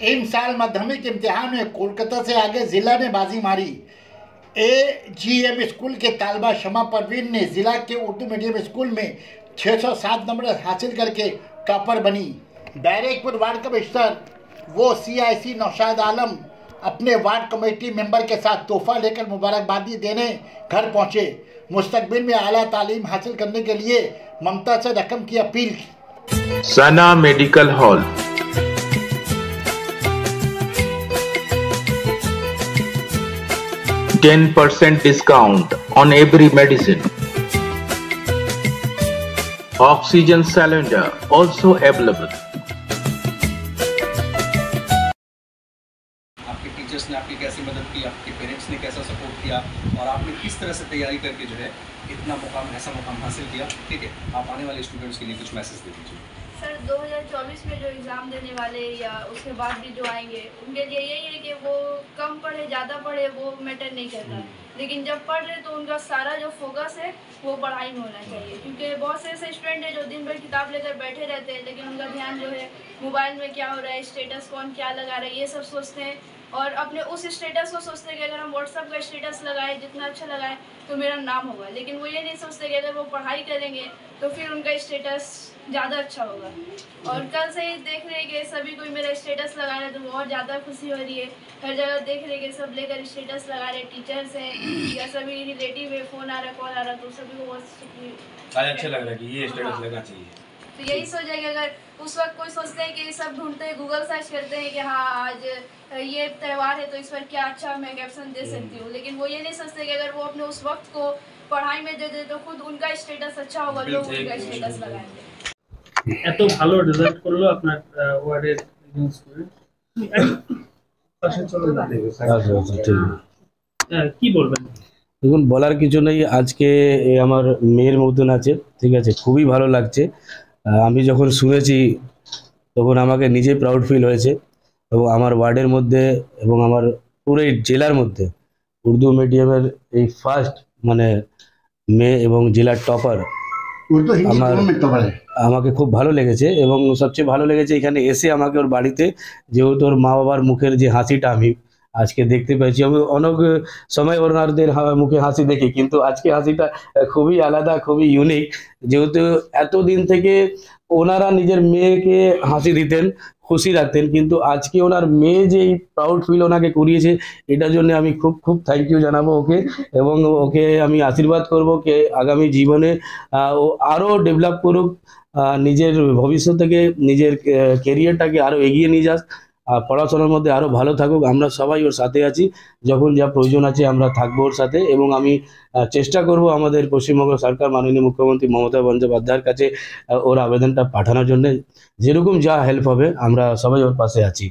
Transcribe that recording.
इन साल माध्यमिक इम्तिहान में कोलकाता से आगे जिला ने बाजी मारी। AGM स्कूल के तालबा शमा परवीन ने जिला के उर्दू मीडियम स्कूल में 607 नंबर हासिल करके टॉपर बनी। बैरकपुर वार्ड कमिश्नर वो CIC नौशाद आलम अपने वार्ड कमेटी मेंबर के साथ तोहफा लेकर मुबारकबादी देने घर पहुंचे। मुस्तकबिल में आला तालीम हासिल करने के लिए ममता से रकम की appeal. Sana medical hall, %10 discount on every medicine. Oxygen cylinder also available. आपके टीचर्स ने आपकी कैसी मदद की, आपके पेरेंट्स ने कैसा सपोर्ट किया और आपने किस तरह से तैयारी करके जो है इतना मुकाम, ऐसा मुकाम हासिल किया। ठीक है, आप आने वाले स्टूडेंट्स के लिए कुछ मैसेज दे दीजिए। सर 2024 में जो एग्ज़ाम देने वाले या उसके बाद भी जो आएंगे उनके लिए यही है कि वो कम पढ़े ज़्यादा पढ़े वो मैटर नहीं करता, लेकिन जब पढ़ रहे तो उनका सारा जो फोकस है वो पढ़ाई में होना चाहिए। क्योंकि बहुत से ऐसे स्टूडेंट हैं जो दिन भर किताब लेकर बैठे रहते हैं, लेकिन उनका ध्यान जो है मोबाइल में क्या हो रहा है, स्टेटस कौन क्या लगा रहा है, ये सब सोचते हैं। और अपने उस स्टेटस को सोचते हैं कि अगर हम व्हाट्सअप का स्टेटस लगाए जितना अच्छा लगाए तो मेरा नाम होगा, लेकिन वो ये नहीं सोचते कि अगर वो पढ़ाई करेंगे तो फिर उनका स्टेटस ज़्यादा अच्छा होगा। और कल से ही देख रहे हैं कि सभी कोई मेरा स्टेटस लगा रहे हैं तो बहुत ज़्यादा खुशी हो रही है। हर जगह देख रहे हैं कि सब लेकर स्टेटस लगा रहे, टीचर्स हैं या सभी रिलेटिव है, फ़ोन आ रहा, कॉल आ रहा, तो सभी को बहुत अच्छा लग रहा है कि ये स्टेटस लगना चाहिए। तो यही सोचेंगे, अगर उस वक्त कोई सोचते हैं कि सब ढूंढते हैं, गूगल सर्च करते हैं कि हाँ आज ये त्यौहार है तो इस पर क्या अच्छा मैं कैप्शन दे सकती हूँ, लेकिन वो ये नहीं सोचते कि अगर वो अपने उस वक्त को पढ़ाई में दे दे तो खुद उनका स्टेटस अच्छा होगा, लोग उनका स्टेटस लगाएंगे। এত ভালো রেজাল্ট করলো আপনার ওয়ার্ডের স্টুডেন্ট, কি বলবেন? দেখুন, বলার কিছু নেই। আজকে আমার মেয়ের মতন আছে, ঠিক আছে, খুবই ভালো লাগছে। আমি যখন শুনেছি তখন আমাকে নিজে প্রাউড ফিল হয়েছে এবং আমার ওয়ার্ডের মধ্যে এবং আমার পুরো জেলার মধ্যে উর্দু মিডিয়ামের এই ফার্স্ট মানে মেয়ে এবং জেলার টপার আমাকে খুব ভালো লেগেছে। এবং সবচেয়ে ভালো লেগেছে এখানে এসে আমাকে ওর বাড়িতে, যেহেতু ওর মা বাবার মুখের যে হাসিটা আমি আজকে দেখতে পেয়েছি। আমি অনেক সময় ওনাদের মুখে হাসি দেখি, কিন্তু আজকে হাসিটা খুবই আলাদা, খুবই ইউনিক। যেহেতু এতদিন থেকে ওনারা নিজের মেয়েকে হাসি দিতেন, খুশি রাখতেন, কিন্তু আজকে ওনার মেয়ে যে এই প্রাউড ফিল ওনাকে করিয়েছে, এটার জন্য আমি খুব খুব থ্যাংক ইউ জানাবো ওকে। এবং ওকে আমি আশীর্বাদ করবো যে আগামী জীবনে ও আরও ডেভেলপ করুক, নিজের ভবিষ্যৎ থেকে নিজের কেরিয়ারটাকে আরও এগিয়ে নিয়ে যাক, আর পড়াশোনার মধ্যে আরও ভালো থাকুক। আমরা সবাই ওর সাথে আছি, যখন যা প্রয়োজন আছে আমরা থাকবো ওর সাথে। এবং আমি চেষ্টা করব আমাদের পশ্চিমবঙ্গ সরকার মাননীয় মুখ্যমন্ত্রী মমতা বন্দ্যোপাধ্যায়ের কাছে ওর আবেদনটা পাঠানোর জন্য। যেরকম যা হেল্প হবে আমরা সবাই ওর পাশে আছি।